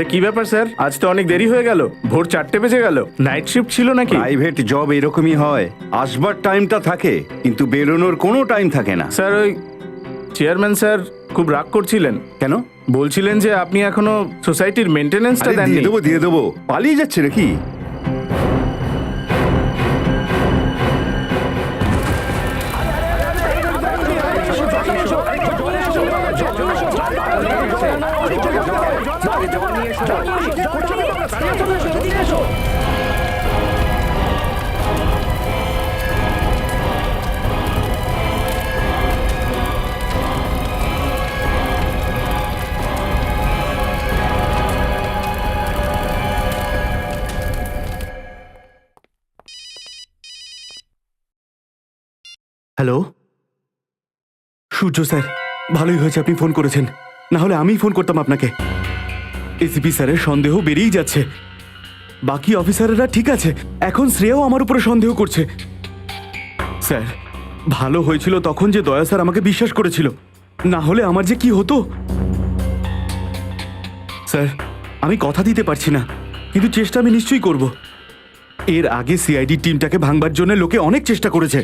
আরে কি ব্যাপার স্যার, আজ তো অনেক দেরি হয়ে গেল, ভোর 4টে বেজে গেল। নাইট শিফট ছিল নাকি? প্রাইভেট জব এরকমই হয়, আসবার টাইমটা থাকে কিন্তু বেরোনোর কোনো টাইম থাকে না। স্যার ওই চেয়ারম্যান স্যার খুব রাগ করছিলেন। কেন? বলছিলেন যে আপনি এখনো সোসাইটির মেনটেনেন্সটা আরে দেননি। দিয়ে দেবো, পালিয়ে যাচ্ছে নাকি? হ্যালো সূর্য স্যার, ভালোই হয়েছে আপনি ফোন করেছেন, না হলে আমিই ফোন করতাম আপনাকে। এসিপি স্যারের সন্দেহ বেড়েই যাচ্ছে, বাকি অফিসাররা ঠিক আছে, এখন শ্রেয়াও আমার উপরে সন্দেহ করছে। স্যার ভালো হয়েছিল তখন যে দয়া স্যার আমাকে বিশ্বাস করেছিল, না হলে আমার যে কি হতো। স্যার আমি কথা দিতে পারছি না, কিন্তু চেষ্টা আমি নিশ্চয়ই করব। এর আগে সিআইডি টিমটাকে ভাঙবার জন্য লোকে অনেক চেষ্টা করেছে,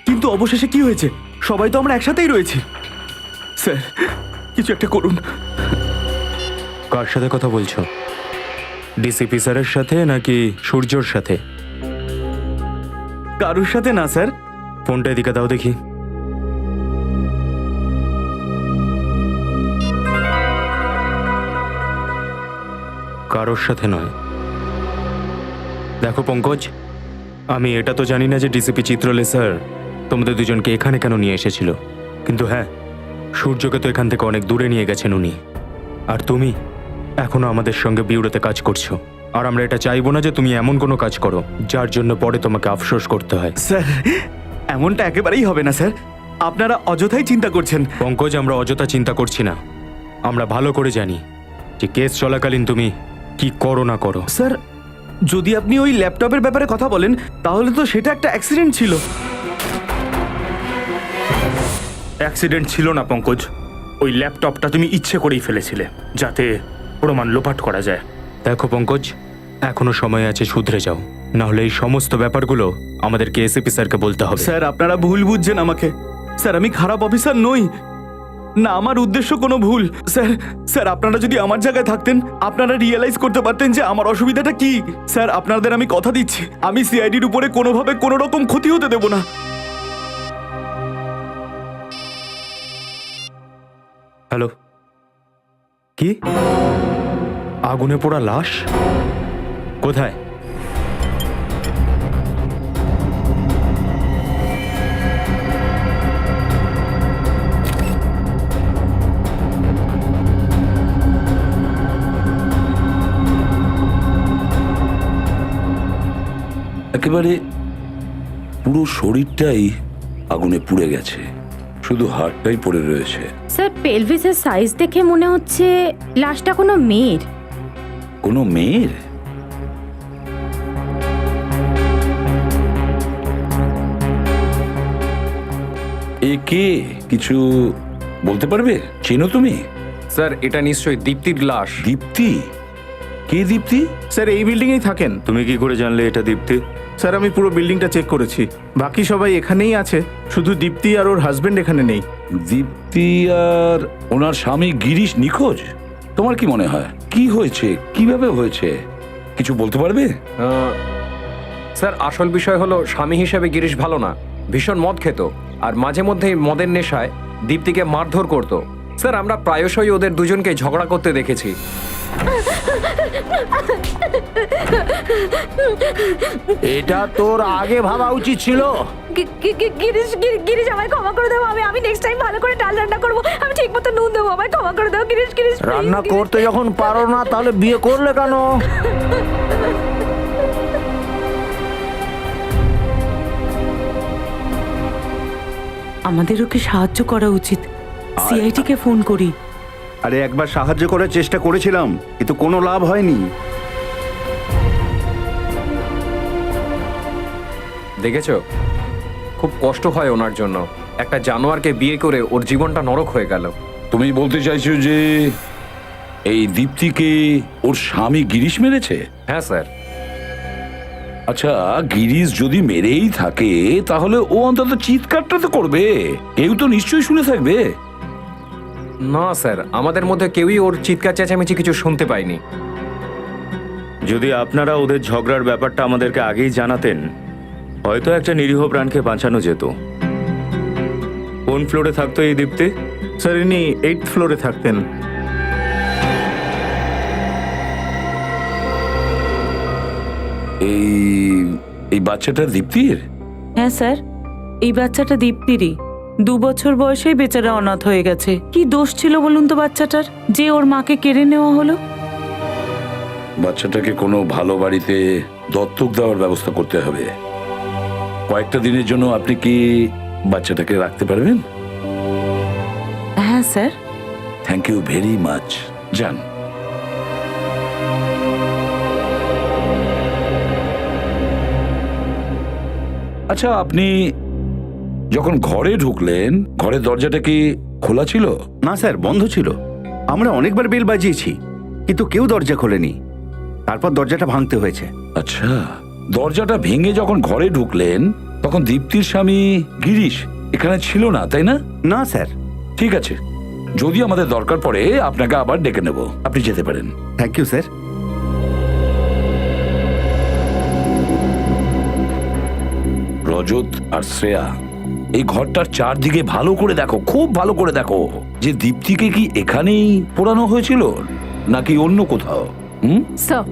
কিন্তু অবশেষে কি হয়েছে, সবাই তো আমরা একসাথেই রয়েছি। স্যার কিছু একটা করুন। কার সাথে কথা বলছো? ডিসিপি স্যারের সাথে নাকি সূর্যর সাথে? কারোর সাথে না স্যার। ফোনটা এদিকে দাও দেখি। কারোর সাথে নয়। দেখো পঙ্কজ, আমি এটা তো জানি না যে ডিসিপি চিত্রলে স্যার তোমাদের দুজনকে এখানে কেন নিয়ে এসেছিল, কিন্তু হ্যাঁ, সূর্যকে তো এখান থেকে অনেক দূরে নিয়ে গেছেন উনি। আর তুমি এখনো আমাদের সঙ্গে বিউরোতে কাজ করছো, আর আমরা এটা চাইবো না যে তুমি এমন কোনো কাজ করো যার জন্য পরে তোমাকে আফসোস করতে হয়। স্যার এমনটা একেবারেই হবে না স্যার, আপনারা অযথাই চিন্তা করছেন। পঙ্কজ, আমরা অযথা চিন্তা করছি না, আমরা ভালো করে জানি যে কেস চলাকালীন তুমি কি করো না করো। স্যার যদি আপনি ওই ল্যাপটপের ব্যাপারে কথা বলেন তাহলে তো সেটা একটা অ্যাক্সিডেন্ট ছিল। অ্যাক্সিডেন্ট ছিল না পঙ্কজ, ওই ল্যাপটপটা তুমি ইচ্ছে করেই ফেলেছিলে যাতে প্রমাণ লোপাট করা যায়। দেখো পঙ্কজ, এখনো সময় আছে, শুধরে যাও, না হলে এই সমস্ত ব্যাপারগুলো আমাদেরকে এসিপি স্যারকে বলতে হবে। স্যার আপনারা ভুল বুঝছেন আমাকে, স্যার আমি খারাপ অফিসার নই, না আমার উদ্দেশ্য কোনো ভুল। স্যার স্যার আপনারা যদি আমার জায়গায় থাকতেন আপনারা রিয়েলাইজ করতে পারতেন যে আমার অসুবিধাটা কি। স্যার আপনাদের আমি কথা দিচ্ছি, আমি সিআইডির উপরে কোনোভাবে কোনো রকম ক্ষতি হতে দেব না। হ্যালো, কি আগুনে পোড়া লাশ? কোথায়? একেবারে পুরো শরীরটাই আগুনে পুড়ে গেছে, শুধু হাড়টাই পড়ে রয়েছে। স্যার পেলভিসের সাইজ দেখে মনে হচ্ছে লাশটা কোনো মেয়ের। কোনো মেয়ের? এ কে, কিছু বলতে পারবে? চেনো তুমি? স্যার এটা নিশ্চয়ই দীপ্তির লাশ। দীপ্তি? কে দীপ্তি? স্যার এই বিল্ডিংয়েই থাকেন। তুমি কি করে জানলে এটা দীপ্তি? স্যার আমি পুরো বিল্ডিংটা চেক করেছি, বাকি সবাই এখানেই আছে, শুধু দীপ্তি আর ওর হাজবেন্ড এখানে নেই। দীপ্তি আর ওনার স্বামী গিরিশ নিখোঁজ? তোমার কি মনে হয় কি হয়েছে, কিভাবে হয়েছে, কিছু বলতে পারবে? স্যার আসল বিষয় হলো স্বামী হিসেবে গিরিশ ভালো না, ভীষণ মদ খেত, আর মাঝে মধ্যেই মদের নেশায় দীপ্তিকে মারধর করত। স্যার আমরা প্রায়শই ওদের দুজনকে ঝগড়া করতে দেখেছি। এটা তোর আগে ভাবা উচিত ছিল। গিরিশ আমায় ক্ষমা করে দেবো, আমি নেক্সট টাইম ভালো করে ডাল রান্না করবো, আমি ঠিক মতো নুন দেবো, আমায় ক্ষমা করে দেবো গিরিশ। রান্না করতে যখন পারো না তাহলে বিয়ে করলে কেন? আমাদের ওকে সাহায্য করা উচিত, সিআইডি কে ফোন করি। আরে একবার সাহায্য করার চেষ্টা করেছিলাম কিন্তু কোনো লাভ হয়নি। দেখেছো, খুব কষ্ট হয় ওনার জন্য, একটা জানোয়ারকে বিয়ে করে ওর জীবনটা নরক হয়ে গেল। তুমি বলতে চাইছো যে এই দীপ্তিকে ওর স্বামী গিরিশ মেরেছে? হ্যাঁ স্যার। আচ্ছা, গিরিশ যদি মেরেই থাকে তাহলে ও অন্তত চিৎকারটা তো করবে, কেউ তো নিশ্চয়ই শুনে থাকবে। না স্যার, আমাদের মধ্যে কেউই ওর চিৎকার চেঁচামেচি কিছু শুনতে পায়নি। যদি আপনারা ওদের ঝগড়ার ব্যাপারটা আমাদেরকে আগেই জানাতেন, হয়তো একটা নিরীহ প্রাণকে বাঁচানো যেত। কোন ফ্লোরে থাকতো এই দীপ্তি? স্যার ইনি 8th ফ্লোরে থাকতেন। এই এই বাচ্চাটা দীপ্তির? হ্যাঁ স্যার, এই বাচ্চাটা দীপ্তিরই। 2 বছর বয়সেই বেচারা অনাথ হয়ে গেছে। কি দোষ ছিল বলুন তো বাচ্চাটার, যে ওর মাকে কেড়ে নেওয়া হলো? বাচ্চাটাকে কোনো ভালো বাড়িতে দত্তক দেওয়ার ব্যবস্থা করতে হবে। কয়েকটা দিনের জন্য আপনি কি বাচ্চাটাকে রাখতে পারবেন? হ্যাঁ sir. Thank you very much. যান। আচ্ছা, আপনি যখন ঘরে ঢুকলেন, ঘরের দরজাটা কি খোলা ছিল? না স্যার, বন্ধ ছিল। আমরা অনেকবার বেল বাজিয়েছি, কিন্তু কেউ দরজা খোলেনি। তারপর দরজাটা ভাঙতে হয়েছে। আচ্ছা, দরজাটা ভেঙে যখন ঘরে ঢুকলেন তখন দীপ্তির স্বামী গিরিশ এখানে ছিল না, তাই না? না স্যার। ঠিক আছে, যদি আমাদের দরকার পড়ে আপনাকে আবার ডেকে নেব, আপনি যেতে পারেন। Thank you sir. রজত আর শ্রেয়া, এই ঘরটার চারদিকে ভালো করে দেখো, খুব ভালো করে দেখো, যে দীপ্তিকে কি এখানেই পোড়ানো হয়েছিল নাকি অন্য কোথাও। স্যার,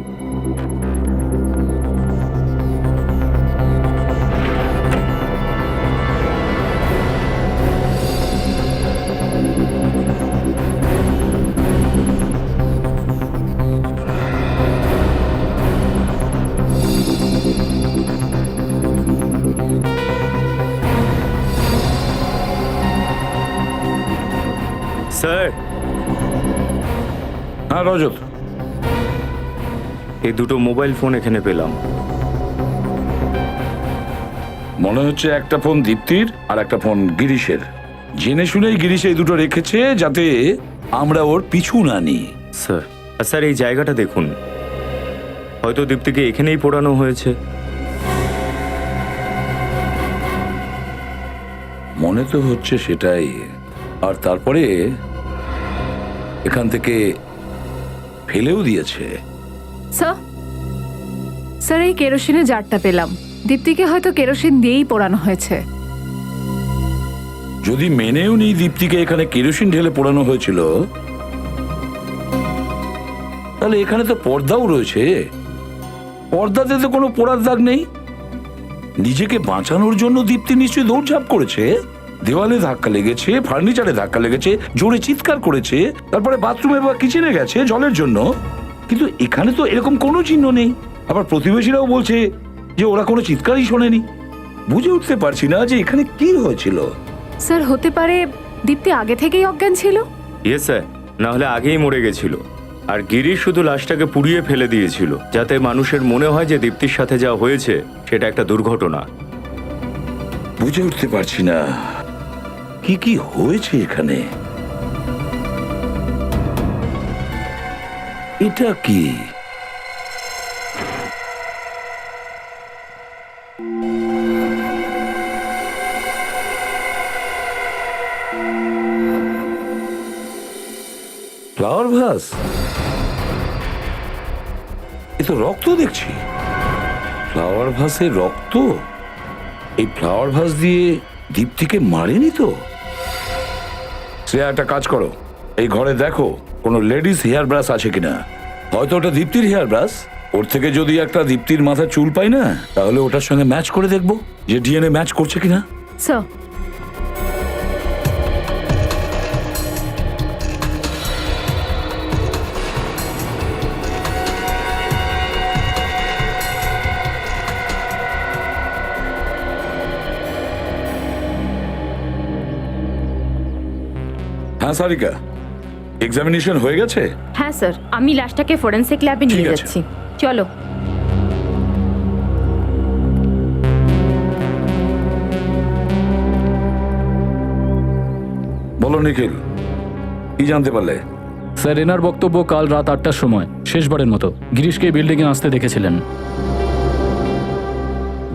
স্যার, হ্যাঁ রজত, এই দুটো মোবাইল ফোন এখানে পেলাম। মনে হচ্ছে একটা ফোন দীপ্তির আর একটা ফোন গিরিশের। জেনে শুনেই গিরিশ এই দুটো রেখেছে যাতে আমরা ওর পিছু না নিই। স্যার, স্যার এই জায়গাটা দেখুন, হয়তো দীপ্তিকে এখানেই পোড়ানো হয়েছে। মনে তো হচ্ছে সেটাই। আর তারপরে এখান থেকে ফেলেও দিয়েছে। স্যার এই কেরোসিনের জারটা পেলাম। দীপ্তিকে হয়তো কেরোসিন দিয়েই পোড়ানো হয়েছে। যদি মেনেও নিই দীপ্তিকে এখানে কেরোসিন ঢেলে পোড়ানো হয়েছিল, তাহলে এখানে তো পর্দাও রয়েছে। পর্দাতে তো কোনো পোড়ার দাগ নেই। নিজেকে বাঁচানোর জন্য দীপ্তি নিশ্চয়ই দৌড়ঝাঁপ করেছে। দেওয়ালে ধাক্কা লেগেছে, ফার্নিচারে ধাক্কা লেগেছে, জোরে চিৎকার করেছে, তারপরে বাথরুমে বা কিচেনে গেছে জলের জন্য। কিন্তু এখানে তো এরকম কোনো চিহ্ন নেই। আবার প্রতিবেশীরাও বলছে যে ওরা কোনো চিৎকারই শোনেনি। বুঝে উঠতে পারছি না যে এখানে কি হয়েছিল। স্যার হতে পারে দীপ্তি আগে থেকেই অজ্ঞান ছিল। ইয়েস স্যার, না হলে আগেই মরে গেছিল। আর গিরিশ শুধু লাশটাকে পুড়িয়ে ফেলে দিয়েছিল, যাতে মানুষের মনে হয় যে দীপ্তির সাথে যা হয়েছে সেটা একটা দুর্ঘটনা। বুঝে উঠতে পারছি না কি কি হয়েছে এখানে। এটা কি? Flower vase? এ তো রক্ত দেখছি। ফ্লাওয়ার ভাসে রক্ত? এই ফ্লাওয়ার ভাস দিয়ে দীপ্তিকে মারেনি তো? শ্রেয়া, একটা কাজ করো, এই ঘরে দেখো কোনো লেডিস হেয়ার ব্রাশ আছে কিনা। হয়তো ওটা দীপ্তির হেয়ার ব্রাশ। ওর থেকে যদি একটা দীপ্তির মাথায় চুল পাই না, তাহলে ওটার সঙ্গে ম্যাচ করে দেখবো যে ডিএনএ ম্যাচ করছে কিনা। স্যার, হ্যাঁ সারিকা, এক্সামিনেশন হয়ে গেছে? হ্যাঁ স্যার, আমি লাশটাকে ফরেনসিক ল্যাবে নিয়ে ঠিক আছে। যাচ্ছি। চলো। বলো নিখিল, কি জানতে পারলে? স্যার এনার বক্তব্য কাল রাত 8টার সময় শেষবারের মতো গিরিশকে বিল্ডিংয়ে আসতে দেখেছিলেন।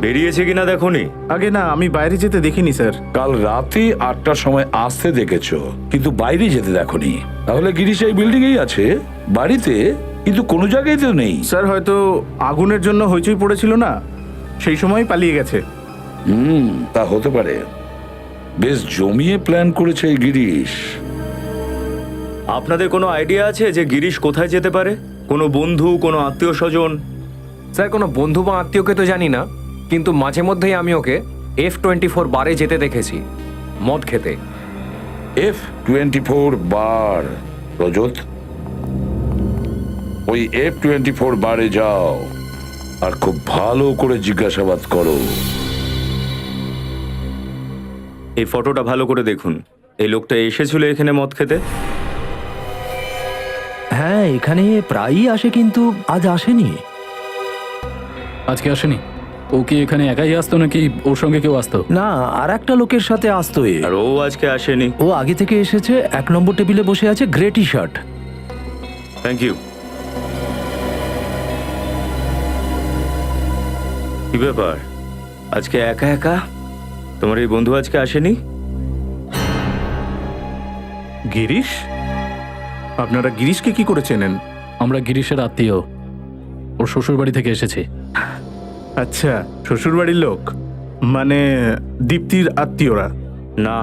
বেরিয়েছে কিনা দেখোনি? আগে না, আমি বাইরে যেতে দেখিনি স্যার। কাল রাতে 8টার সময় আসতে দেখেছো, কিন্তু বাইরে যেতে দেখোনি। তাহলে গিরিশ এই বিল্ডিংয়েই আছে, বাড়িতে, কিন্তু কোনো জায়গায় তো নেই। স্যার হয়তো আগুনের জন্য হইচই পড়েছিল না, সেই সময় পালিয়ে গেছে। তা হতে পারে। বেশ জমিয়ে প্ল্যান করেছে এই গিরিশ। আপনাদের কোনো আইডিয়া আছে যে গিরিশ কোথায় যেতে পারে? কোনো বন্ধু, কোনো আত্মীয় স্বজন? স্যার কোনো বন্ধু বা আত্মীয়কে তো জানি না, কিন্তু মাঝে মধ্যেই আমি ওকে F24 বারে যেতে দেখেছি মদ খেতে। F24 বার। রজত, ওই F24 বারে যাও আর খুব ভালো করে জিজ্ঞাসাবাদ করো। এই ফটোটা ভালো করে দেখুন। এই লোকটা এসেছিল এখানে মদ খেতে? হ্যাঁ, এখানে প্রায়ই আসে, কিন্তু আজ আসেনি। আজকে আসেনি? ও কি এখানে একাই আসতো নাকি ওর সঙ্গে কেউ আসতো? না, আর একটা লোকের সাথে আসতো এ। আর ও আজকে আসেনি? ও আগে থেকে এসেছে, 1 নম্বর টেবিলে বসে আছে, grey T shirt. Thank you. কি ব্যাপার, আজকে একা একা? তোমার এই বন্ধু আজকে আসেনি? গিরিশ? আপনারা গিরিশকে কি করে চেনেন? আমরা গিরিশের আত্মীয়, ওর শ্বশুর বাড়ি থেকে এসেছি। আচ্ছা, শ্বশুরবাড়ির লোক, মানে দীপ্তির আত্মীয়রা? না,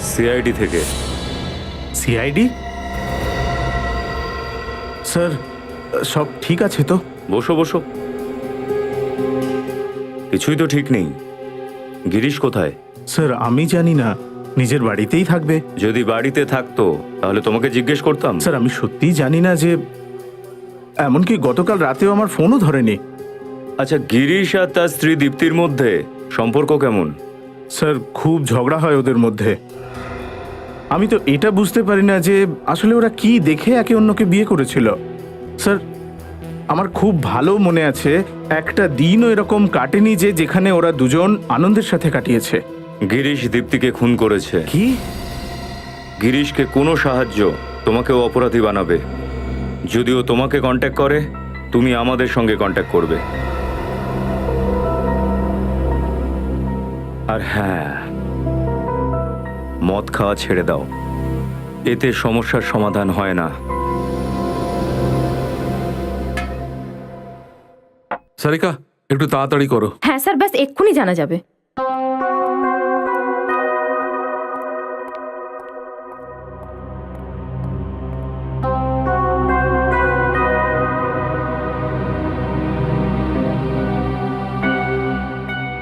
সিআইডি থেকে। সিআইডি? স্যার, সব ঠিক আছে তো? বসো বসো। কিছুই তো ঠিক নেই। গিরিশ কোথায়? স্যার আমি জানি না, নিজের বাড়িতেই থাকবে। যদি বাড়িতে থাকতো তাহলে তোমাকে জিজ্ঞেস করতাম। স্যার আমি সত্যিই জানি না, যে এমনকি গতকাল রাতেও আমার ফোনও ধরেনি। আচ্ছা, গিরিশ আর তার স্ত্রী দীপ্তির মধ্যে সম্পর্ক কেমন? স্যার খুব ঝগড়া হয় ওদের মধ্যে। আমি তো এটা বুঝতে পারি না যে আসলে ওরা কি দেখে একে অন্যকে বিয়ে করেছিল। স্যার আমার খুব ভালো মনে আছে, একটা দিনও এরকম কাটেনি যে যেখানে ওরা দুজন আনন্দের সাথে কাটিয়েছে। গিরিশ দীপ্তিকে খুন করেছে। কি? গিরিশকে কোনো সাহায্য তোমাকেও অপরাধী বানাবে। যদিও তোমাকে কন্ট্যাক্ট করে, তুমি আমাদের সঙ্গে কন্ট্যাক্ট করবে। আর হ্যাঁ, মদ খাওয়া ছেড়ে দাও, এতে সমস্যার সমাধান হয় না। সারিকা, একটু তাড়াতাড়ি করো। হ্যাঁ স্যার, ব্যাস এক্ষুনি জানা যাবে।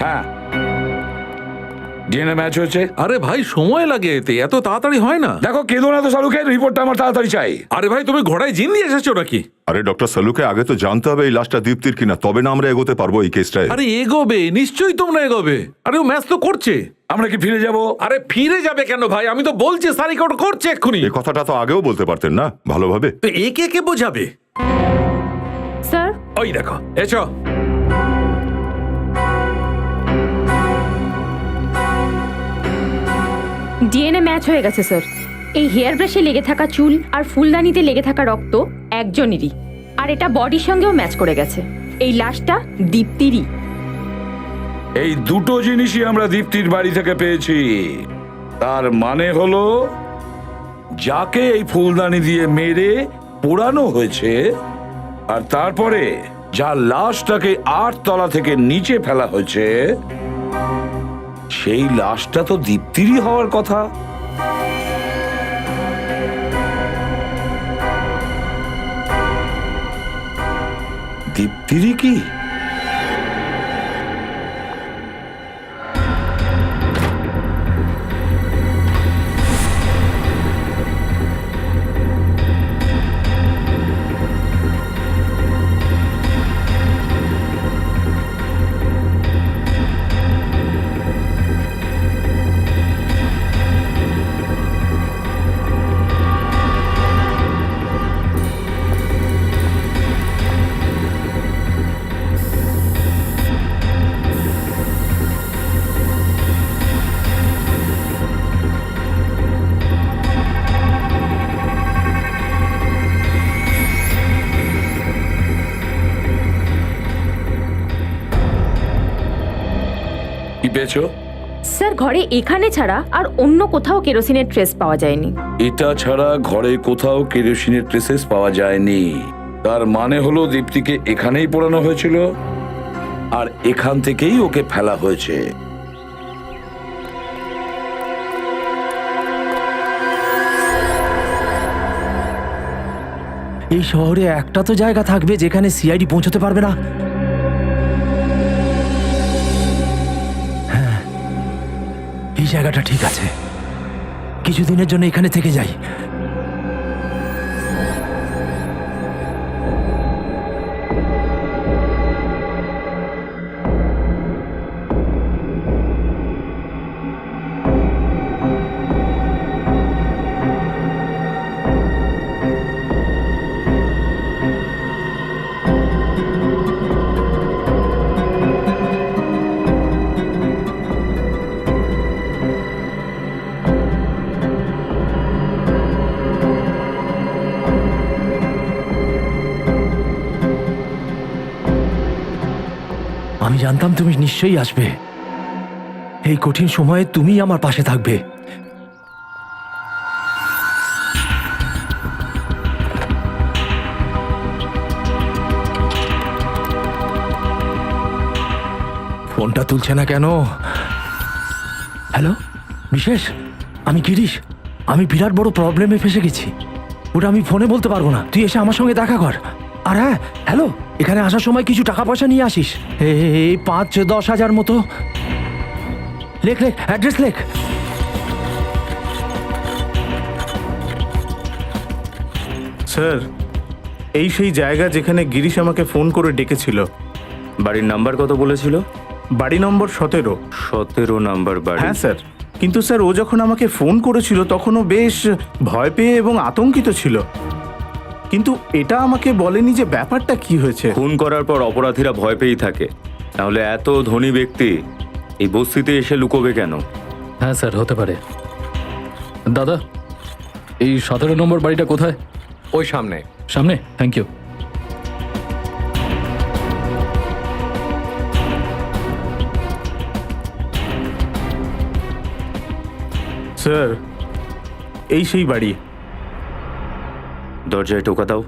হ্যাঁ, ডিএনএ ম্যাচ হয়েছে। আরে ভাই, সময় লাগে এতে, এত তাড়াতাড়ি হয় না। দেখো, কেঁদো না তো শাহরুখের, রিপোর্টটা আমার তাড়াতাড়ি চাই। আরে ভাই, তুমি ঘোড়ায় জিন দিয়ে এসেছো নাকি? আরে ডক্টর সালুকে আগে তো জানতে হবে এই লাশটা দীপ্তির কিনা, তবে না আমরা এগোতে পারবো এই কেসটায়। আরে এগোবে, নিশ্চয়ই তোমরা এগোবে। আরে ও ম্যাচ তো করছে। আমরা কি ফিরে যাব? আরে ফিরে যাবে কেন ভাই? আমি তো বলছি সারিকা ওটা করছে এক্ষুনি। এই কথাটা তো আগেও বলতে পারতেন না ভালোভাবে? তো একে কে বোঝাবে? স্যার ওই দেখো, এসো। ডিএনএ ম্যাচ হয়ে গেছে স্যার। এই হেয়ার ব্রাশে লেগে থাকা চুল আর ফুলদানিতে লেগে থাকা রক্ত একজনেরই, আর এটা বডির সঙ্গেও ম্যাচ করে গেছে। এই লাশটা দীপ্তিরই। এই দুটো জিনিসই আমরা দীপ্তির বাড়ি থেকে পেয়েছি। তার মানে হলো, যাকে এই ফুলদানি দিয়ে মেরে পোড়ানো হয়েছে, আর তারপরে যার লাশটাকে 8 তলা থেকে নিচে ফেলা হয়েছে, সেই লাশটা তো দীপ্তিরই হওয়ার কথা। দীপ্তিরই কি? পেয়েছো? স্যার ঘরে এখানে ছাড়া আর অন্য কোথাও কেরোসিনের ট্রেস পাওয়া যায়নি। এটা ছাড়া ঘরে কোথাও কেরোসিনের ট্রেসেস পাওয়া যায়নি। তার মানে হলো দীপ্তিকে এখানেই পোড়ানো হয়েছিল আর এখান থেকেই ওকে ফেলা হয়েছে। এই শহরে একটা তো জায়গা থাকবে যেখানে সিআইডি পৌঁছতে পারবে না। হ্যাঁ, এই জায়গাটা ঠিক আছে। কিছুদিনের জন্য এখানে থেকে যাই। আমি জানতাম তুমি নিশ্চয়ই আসবে। এই কঠিন সময়ে তুমিই আমার পাশে থাকবে। ফোনটা তুলছে না কেন? হ্যালো বিশেষ, আমি গিরিশ। আমি বিরাট বড় প্রবলেমে ফেসে গেছি। ওটা আমি ফোনে বলতে পারবো না। তুই এসে আমার সঙ্গে দেখা কর। আর হ্যাঁ, হ্যালো, এখানে আসার সময় কিছু টাকা পয়সা নিয়ে আসিস। এই 5-10 হাজার মতো। লেখ লেখ, অ্যাড্রেস লেখ। স্যার, এই সেই জায়গা যেখানে গিরিশ আমাকে ফোন করে ডেকেছিল। বাড়ির নাম্বার কত বলেছিল? বাড়ি নম্বর 17। 17 নাম্বার বাড়ি। হ্যাঁ স্যার, কিন্তু স্যার ও যখন আমাকে ফোন করেছিল তখনও বেশ ভয় পেয়ে এবং আতঙ্কিত ছিল। কিন্তু এটা আমাকে বলেনি যে ব্যাপারটা কি হয়েছে। খুন করার পর অপরাধীরা ভয় পেয়েই থাকে, তাহলে এত ধনী ব্যক্তি এই বস্তিতে এসে লুকোবে কেন? হ্যাঁ স্যার, হতে পারে। দাদা, এই 17 নম্বর বাড়িটা কোথায়? ওই সামনে। সামনে? Thank you. স্যার, এই সেই বাড়ি। দরজায় টোকা দাও।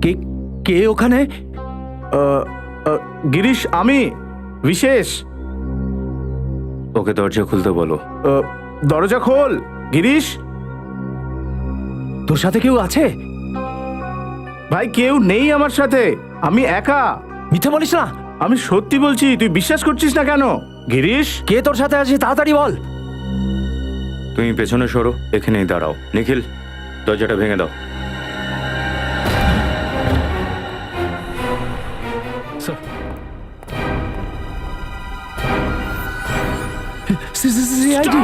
কে কে ওখানে? গিরিশ, আমি বিশেষ। ওকে দরজা খুলতে বলো। দরজা খোল গিরিশ। তোর সাথে কেউ আছে? ভাই, কেউ নেই আমার সাথে, আমি একা। মিথ্যে বলিস না। আমি সত্যি বলছি, তুই বিশ্বাস করছিস না কেন? গিরিশ, কে তোর সাথে আছে তাড়াতাড়ি বল। তুমি পেছনে সরো, এখানেই দাঁড়াও। নিখিল, দরজাটা ভেঙে দাও। Sir, CID.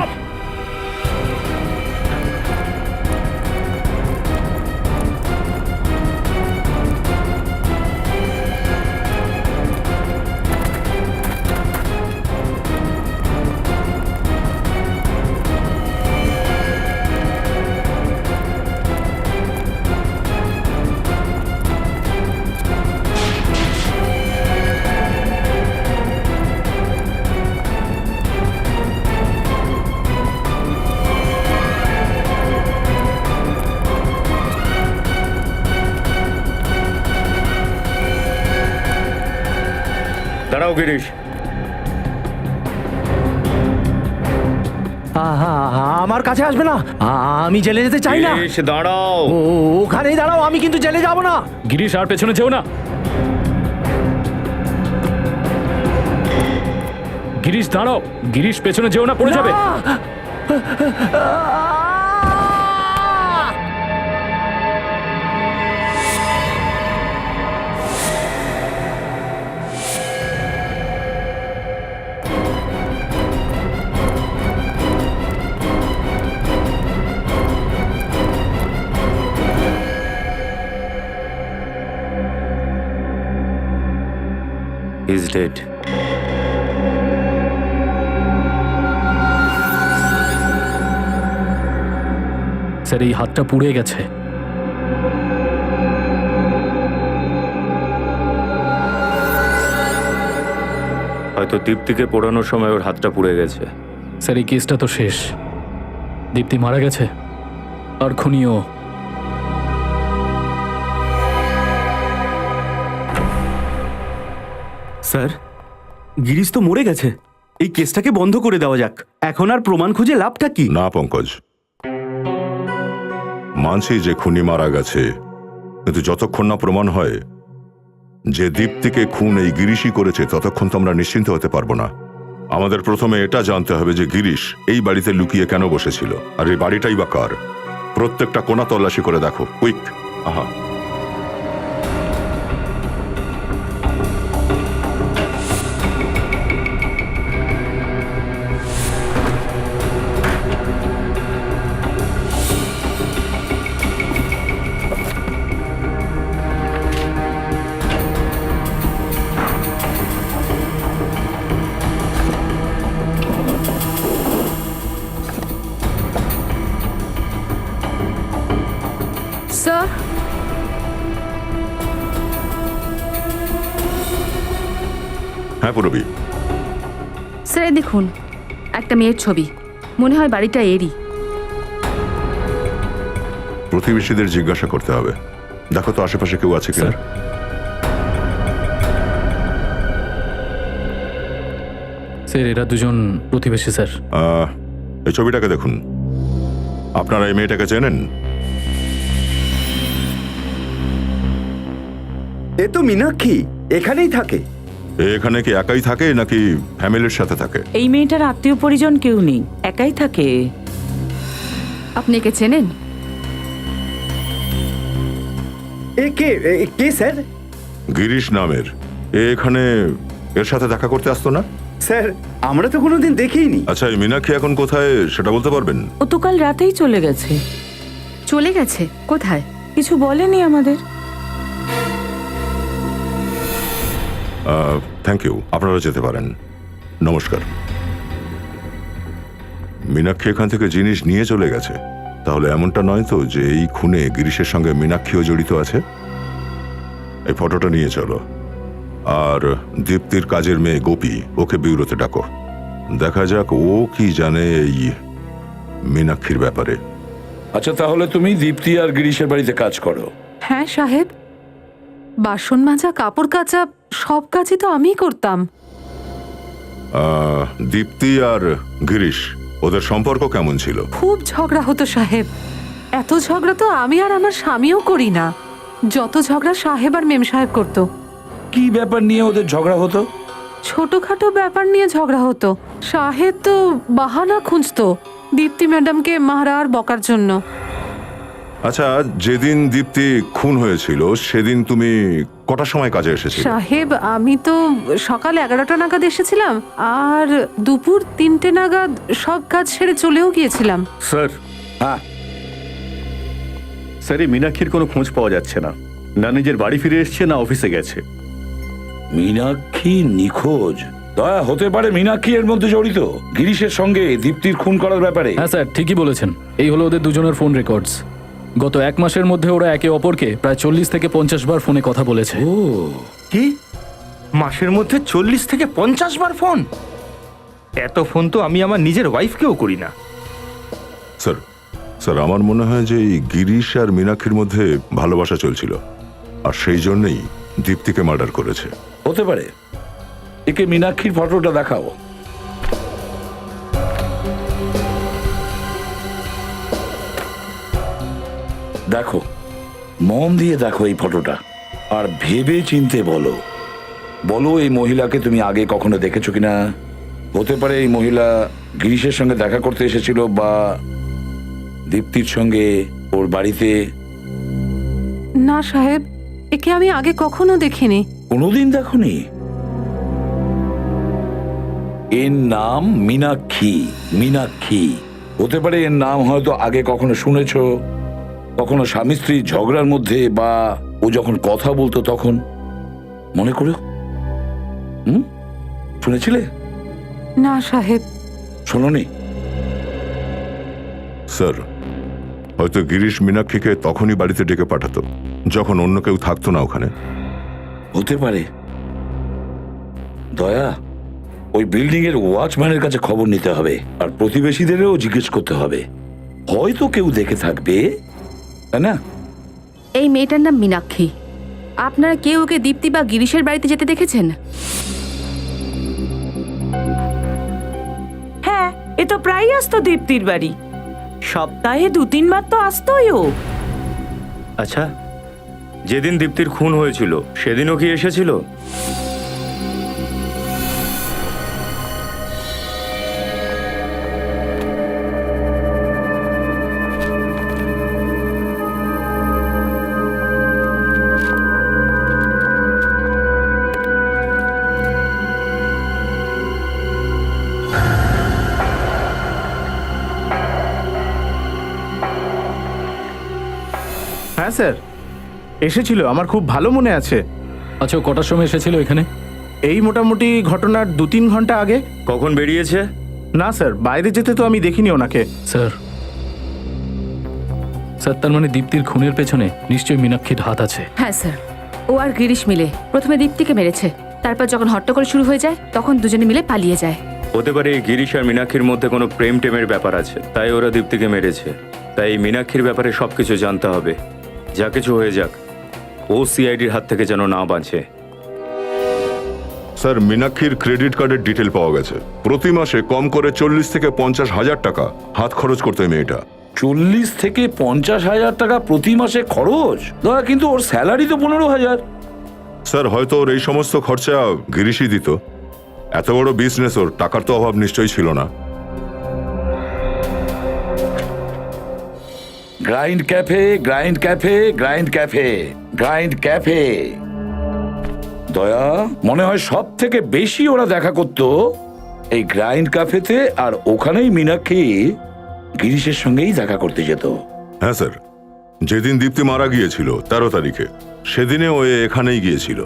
দাঁড়াও গিরিশ। আমার কাছে আসবে না। আমি জেলে যেতে চাই না। গিরিশ, দাঁড়াও। ওখানেই দাঁড়াও, আমি কিন্তু জেলে যাব না। গিরিশ, আর পেছনে যেও না। গিরিশ, দাঁড়াও। গিরিশ, পেছনে যেও না, পড়ে যাবে। He's dead. স্যার, এই হাতটা পুড়ে গেছে। হয়তো দীপ্তিকে পোড়ানোর সময় ওর হাতটা পুড়ে গেছে। স্যার এই কেসটা তো শেষ, দীপ্তি মারা গেছে আর খুনিও। স্যার, গিরিশ তো মরে গেছে। এই কেসটাকে বন্ধ করে দেওয়া যাক। এখন আর প্রমাণ খুঁজে লাভটা কি? না পঙ্কজ, মানছি যে খুনি মারা গেছে, কিন্তু যতক্ষণ না প্রমাণ হয় যে দীপ্তিকে খুন এই গিরিশই করেছে, ততক্ষণ তো আমরা নিশ্চিন্ত হতে পারবো না। আমাদের প্রথমে এটা জানতে হবে যে গিরিশ এই বাড়িতে লুকিয়ে কেন বসেছিল, আর এই বাড়িটাই বা কার। প্রত্যেকটা কোণা তল্লাশি করে দেখো, কুইক। আহা, স্যার, হ্যাঁ পুরবী। স্যার দেখুন, একটা মেয়ের ছবি, মনে হয় বাড়িটা এরই। প্রতিবেশীদের জিজ্ঞাসা করতে হবে। দেখো তো আশেপাশে কেউ আছে কিনা। স্যার এরা দুজন প্রতিবেশী স্যার। এই ছবিটাকে দেখুন। আপনারা এই মেয়েটাকে চেনেন? এ তো মীনাক্ষী, এখানেই থাকে। এখানে কি একাই থাকে নাকি ফ্যামিলির সাথে থাকে? এই মেয়েটার আত্মীয় পরিজন কেউ নেই, একাই থাকে। আপনি কে চেনেন? এ কে স্যার? গিরিশ নামের। এখানে এর সাথে দেখা করতে আসতো না? স্যার আমরা তো কোনোদিন দেখিনি। আচ্ছা, এই মীনাক্ষী এখন কোথায় সেটা বলতে পারবেন? ও তো কাল রাতেই চলে গেছে। চলে গেছে? কোথায়? কিছু বলেনি আমাদের। থ্যাংক ইউ, আপনারা যেতে পারেন। নমস্কার। মীনাক্ষী এখান থেকে জিনিস নিয়ে চলে গেছে, তাহলে এমনটা নয় তো যে এই খুনে গিরিশের সঙ্গে মীনাক্ষীও জড়িত আছে? এই ফটোটা নিয়ে চলো, আর দীপ্তির কাজের মেয়ে গোপী, ওকে বিউরোতে ডাকো। দেখা যাক ও কি জানে এই মীনাক্ষীর ব্যাপারে। আচ্ছা, তাহলে তুমি দীপ্তি আর গিরিশের বাড়িতে কাজ করো। হ্যাঁ সাহেব, বাসন মাজা, কাপড় কাচা, সব কাজই তো আমিই করতাম। দীপ্তি আর গিরিশ, ওদের সম্পর্ক কেমন ছিল? খুব ঝগড়া হতো সাহেব। এত ঝগড়া তো আমি আর আমার স্বামীও করি না, যত ঝগড়া সাহেব আর মেম সাহেব করতো। কি ব্যাপার নিয়ে ওদের ঝগড়া হতো? ছোটখাটো ব্যাপার নিয়ে ঝগড়া হতো। সাহেব তো বাহানা খুঁজতো দীপ্তি ম্যাডামকে মারা আর বকার জন্য। আচ্ছা, যেদিন দীপ্তি খুন হয়েছিল সেদিন তুমি কটার সময় কাজে এসেছিলে? সাহেব আমি তো সকাল 11টা নাগাদ এসেছিলাম, আর দুপুর 3টে নাগাদ সব কাজ সেরে চলেও গিয়েছিলাম। স্যার, হ্যাঁ স্যার এই মীনাক্ষীর কোনো খোঁজ পাওয়া যাচ্ছে না। না নিজের বাড়ি ফিরে এসছে, না অফিসে গেছে। মীনাক্ষী নিখোঁজ? দয়া, হতে পারে মীনাক্ষী এর মধ্যে জড়িত গিরিশের সঙ্গে দীপ্তির খুন করার ব্যাপারে। হ্যাঁ স্যার, ঠিকই বলেছেন। এই হলো ওদের দুজনের ফোন রেকর্ডস। গত 1 মাসের মধ্যে ওরা একে অপরকে প্রায় 40 থেকে 50 বার ফোনে কথা বলেছে। ও, কি মাসের মধ্যে 40 থেকে 50 বার ফোন? এত ফোন তো আমি আমার নিজের ওয়াইফকেও করি না। স্যার, স্যার আমার মনে হয় যে এই গিরিশ আর মীনাক্ষীর মধ্যে ভালোবাসা চলছিল, আর সেই জন্যই দীপ্তিকে মার্ডার করেছে। হতে পারে। একে মীনাক্ষীর ফটোটা দেখাও। দেখো, মন দিয়ে দেখো এই ফটোটা, আর ভেবে চিনতে বলো। বলো এই মহিলাকে তুমি আগে কখনো দেখেছো কিনা। হতে পারে এই মহিলা গিরিশের সঙ্গে দেখা করতে এসেছিল, বা দীপ্তির সঙ্গে ওর বাড়িতে। না সাহেব, একে আমি আগে কখনো দেখিনি। কোনোদিন দেখোনি? এর নাম মীনাক্ষী। মীনাক্ষী হতে পারে এর নাম হয়তো আগে কখনো শুনেছো, কখনো স্বামী স্ত্রীর ঝগড়ার মধ্যে, বা ও যখন কথা বলতো তখন। মনে করো, শুনেছিলে? না সাহেব। শোনোনি? স্যার, হয়তো গিরিশ মীনাক্ষীকে তখনই বাড়িতে ডেকে পাঠাতো যখন অন্য কেউ থাকতো না ওখানে। হতে পারে। দয়া, ওই বিল্ডিং এর ওয়াচম্যানের কাছে খবর নিতে হবে আর প্রতিবেশীদেরও জিজ্ঞেস করতে হবে, হয়তো কেউ দেখে থাকবে, তাই না? এই মেয়েটার নাম মীনাক্ষী। আপনারা কেউ ওকে দীপ্তি বা গিরিশের বাড়িতে যেতে দেখেছেন? হ্যাঁ, এ তো প্রায়ই আসতো দীপ্তির বাড়ি। সপ্তাহে 2-3 বার তো আসতোই ও। আচ্ছা, যেদিন দীপ্তির খুন হয়েছিল সেদিনও কি এসেছিল? হ্যাঁ স্যার, এসেছিল, আমার খুব ভালো মনে আছে। আচ্ছা, ও কটার সময় এসেছিল এখানে? এই মোটামুটি ঘটনার 2-3 ঘন্টা আগে। কখন বেরিয়েছে? না স্যার, বাইরে যেতে তো আমি দেখিনি ওনাকে। স্যার, তার মানে দীপ্তির খুনের পেছনে নিশ্চয়ই মীনাক্ষীর হাত আছে। হ্যাঁ স্যার, ও আর গিরিশ মিলে প্রথমে দীপ্তিকে মেরেছে, তারপর যখন হট্টগোল শুরু হয়ে যায় তখন দুজনে মিলে পালিয়ে যায়। হতে পারে এই গিরিশ আর মীনাক্ষীর মধ্যে কোনো প্রেম টেমের ব্যাপার আছে, তাই ওরা দীপ্তিকে মেরেছে। তাই এই মীনাক্ষীর ব্যাপারে সবকিছু জানতে হবে। যা কিছু হয়ে যাক, ও সিআইডির হাত থেকে যেন না বাঁচে। স্যার, মীনাক্ষীর ক্রেডিট কার্ডের ডিটেল পাওয়া গেছে। প্রতি মাসে কম করে 40 থেকে 50 হাজার টাকা হাত খরচ করতো এই মেয়েটা। 40 থেকে 50 হাজার টাকা প্রতি মাসে খরচ? দাদা, কিন্তু ওর স্যালারি তো 15,000। স্যার, হয়তো ওর এই সমস্ত খরচা গিরিশই দিত। এত বড় বিজনেস, ওর টাকার তো অভাব নিশ্চয়ই ছিল না। Grind cafe, grind cafe, grind cafe, grind cafe. দয়া, মনে হয় সব থেকে বেশি ওরা দেখা করতো এই গ্রাইন্ড ক্যাফেতে, আর ওখানেই মীনাক্ষী গিরিশের সঙ্গেই দেখা করতে যেত। হ্যাঁ স্যার, যেদিন দীপ্তি মারা গিয়েছিল 13 তারিখে, সেদিনে ও এখানেই গিয়েছিল।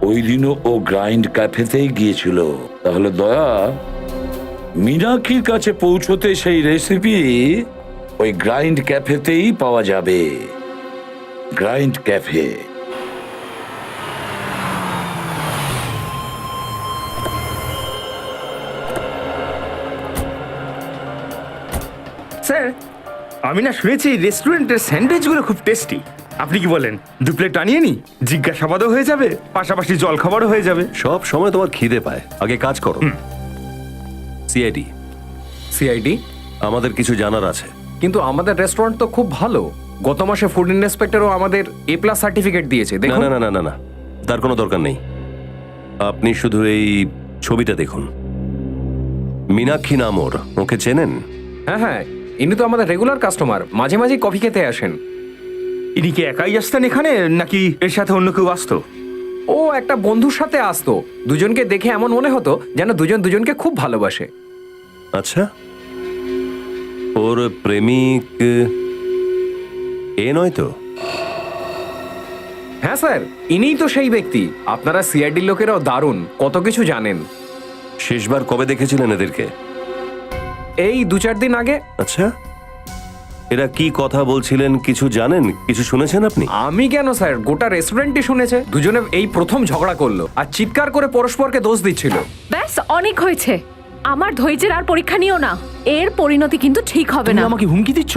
ওই দিনও ও গ্রাইন্ড ক্যাফেতেই গিয়েছিল। তাহলে দয়া, মীনাক্ষীর কাছে পৌঁছতে সেই রেসিপি ওই গ্রাইন্ড ক্যাফেতেই পাওয়া যাবে। Grind cafe. স্যার, আমি না শুনেছি রেস্টুরেন্টের স্যান্ডউইচগুলো খুব টেস্টি। আপনি কি বলেন 2 প্লেট আনিয়ে নি? জিজ্ঞাসাবাদও হয়ে যাবে, পাশাপাশি জল খাবারও হয়ে যাবে। সব সময় তোমার খিদে পায়, আগে কাজ করো। CID, CID? আমাদের কিছু জানার আছে। কিন্তু আমাদের রেস্টুরেন্ট তো খুব ভালো। গত মাসে ফুড ইন্সপেক্টরও আমাদের A+ সার্টিফিকেট দিয়েছে। না দেখুন। না না না না না, তার কোনো দরকার নেই। আপনি শুধু এই ছবিটা দেখুন। মীনাক্ষী নাম ওর, ওকে চেনেন? হ্যাঁ হ্যাঁ, ইনি তো আমাদের রেগুলার কাস্টমার, মাঝে মাঝে কফি খেতে আসেন। ইনি কি একাই আসতেন এখানে, নাকি এর সাথে অন্য কেউ আসতো? ও একটা বন্ধুর সাথে আসতো। দুজনকে দেখে এমন মনে হতো যেন দুজন দুজনকে খুব ভালোবাসে। আচ্ছা, ওর প্রেমিক এ নয় তো? হ্যাঁ স্যার, ইনিই তো সেই ব্যক্তি। আপনারা সিআইডির লোকেরাও দারুণ, কত কিছু জানেন। শেষবার কবে দেখেছিলেন এদেরকে? এই 2-4 দিন আগে। আচ্ছা, এরা কি কথা বলছিলেন কিছু জানেন, কিছু শুনেছেন আপনি? আমি কেন স্যার, গোটা রেস্টুরেন্টই শুনেছে। দুজনে এই প্রথম ঝগড়া করলো আর চিৎকার করে পরস্পরকে দোষ দিচ্ছিল। ব্যাস, অনেক হয়েছে। আমার ধৈর্যের আর পরীক্ষা নিও না, এর পরিণতি কিন্তু ঠিক হবে না। আমাকে হুমকি দিচ্ছ?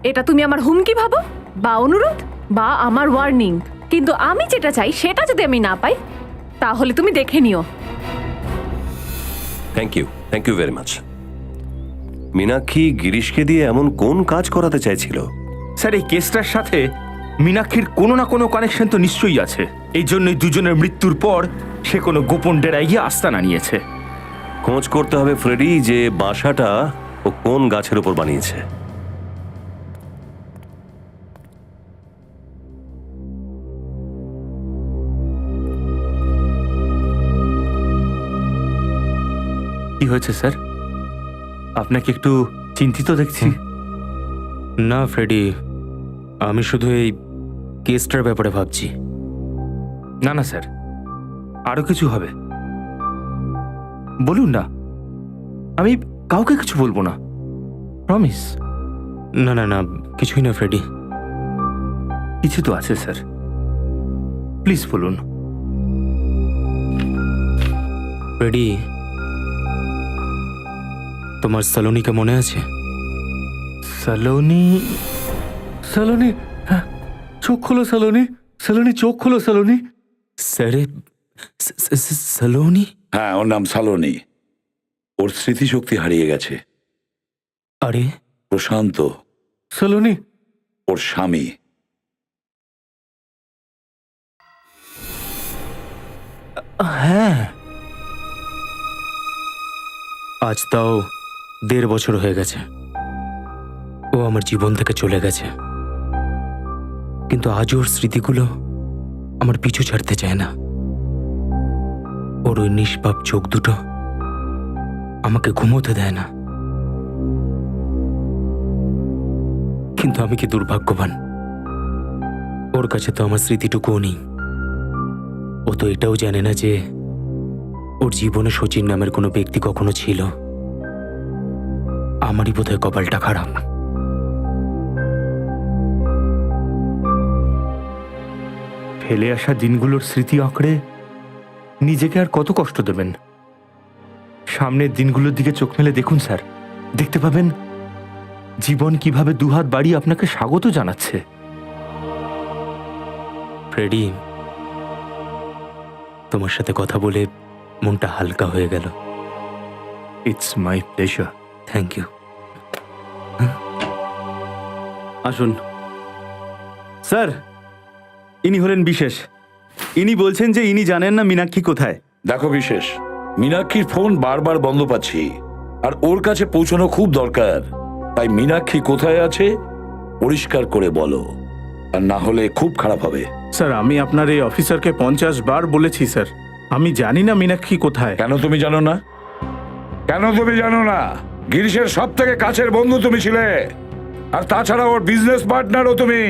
এটা তুমি আমার হুমকি ভাবো, বা অনুরোধ, বা আমার ওয়ার্নিং? কিন্তু আমি যেটা চাই সেটা যদি আমি না পাই, তাহলে তুমি দেখে নিও। Thank you very much. Meenakshi গিরিশকে দিয়ে এমন কোন কাজ করাতে চাইছিল? স্যার, এই কেসটার সাথে মীনাক্ষীর কোনো না কোনো কানেকশন তো নিশ্চয়ই আছে। এই জন্যই দুজনের মৃত্যুর পর সে কোনো গোপন ডেরায় গিয়ে আস্তানা নিয়েছে। খোঁজ করতে হবে ফ্রেডি, যে বাসাটা ও কোন গাছের উপর বানিয়েছে। কি হয়েছে স্যার? আপনাকে একটু চিন্তিত দেখছি। না ফ্রেডি, আমি শুধু এই কেসটার ব্যাপারে ভাবছি। না না স্যার, আরো কিছু হবে। বলুন না, আমি কাউকে কিছু বলবো না, প্রমিস। না না না, কিছুই না ফ্রেডি। কিছু তো আছে স্যার, প্লিজ বলুন। রেডি? তোমার সালোনিকে মনে আছে? সালোনি, সালোনি, হ্যাঁ, চোখ খোলো সালোনি, সালোনি চোখ খোলো সালোনি। স্যারে, সালোনি? হ্যাঁ, ওর নাম সালোনি। ওর স্মৃতিশক্তি হারিয়ে গেছে। আরে, প্রশান্ত সালোনি, ওর স্বামী। হ্যাঁ, আজ তাও 1.5 বছর হয়ে গেছে ও আমার জীবন থেকে চলে গেছে, কিন্তু আজ ওর স্মৃতিগুলো আমার পিছু ছাড়তে চায় না। ওর ওই নিষ্পাপ চোখ দুটো আমাকে ঘুমোতে দেয় না। কিন্তু আমি কি দুর্ভাগ্যবান, ওর কাছে তো আমার স্মৃতিটুকুও নেই। ও তো এটাও জানে না যে ওর জীবনে শচীন নামের কোনো ব্যক্তি কখনো ছিল। আমারই বোধহয় কপালটা খারাপ। ফেলে আসা দিনগুলোর স্মৃতি আঁকড়ে নিজেকে আর কত কষ্ট দেবেন? সামনের দিনগুলোর দিকে চোখ মেলে দেখুন স্যার, দেখতে পাবেন জীবন কিভাবে দুহাত বাড়িয়ে আপনাকে স্বাগত জানাচ্ছে। ফ্রেডি, তোমার সাথে কথা বলে মনটা হালকা হয়ে গেল। It's my pleasure. Thank you. আসুন স্যার, ইনি হলেন বিশেষ। ইনি বলছেন যে ইনি জানেন না মীনাক্ষী কোথায়। দেখো বিশেষ, মীনাক্ষীর ফোন বারবার বন্ধ পাচ্ছি, আর ওর কাছে পৌঁছানো খুব দরকার। তাই মীনাক্ষী কোথায় আছে পরিষ্কার করে বলো, আর না হলে খুব খারাপ হবে। স্যার, আমি আপনার এই অফিসারকে 50 বার বলেছি স্যার, আমি জানি না মীনাক্ষী কোথায়। কেন তুমি জানো না? কেন তুমি জানো না? গিরিশের সব থেকে কাছের বন্ধু তুমি ছিলে, আর তাছাড়া ওর বিজনেস পার্টনারও তুমি।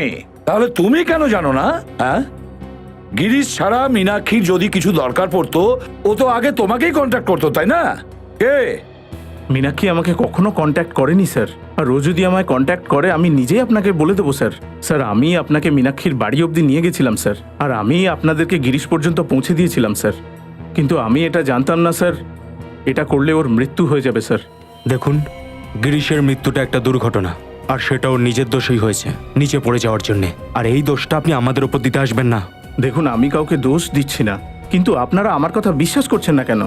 তাহলে তুমি কেন জানো না? হ্যাঁ, গিরিশ ছাড়া মীনাক্ষীর যদি কিছু দরকার পড়তো ও তো আগে তোমাকেই কন্ট্যাক্ট করতো, তাই না? কে? মীনাক্ষী আমাকে কখনো কন্ট্যাক্ট করেনি স্যার, আর ও যদি আমায় কন্ট্যাক্ট করে আমি নিজেই আপনাকে বলে দেবো স্যার। স্যার, আমি আপনাকে মীনাক্ষীর বাড়ি অবধি নিয়ে গেছিলাম স্যার, আর আমি আপনাদেরকে গিরিশ পর্যন্ত পৌঁছে দিয়েছিলাম স্যার। কিন্তু আমি এটা জানতাম না স্যার, এটা করলে ওর মৃত্যু হয়ে যাবে স্যার। দেখুন, গিরিশের মৃত্যুটা একটা দুর্ঘটনা, আর সেটা ওর নিজের দোষেই হয়েছে, নিচে পড়ে যাওয়ার জন্যে। আর এই দোষটা আপনি আমাদের ওপর দিতে আসবেন না। দেখুন, আমি কাউকে দোষ দিচ্ছি না, কিন্তু আপনারা আমার কথা বিশ্বাস করছেন না কেন?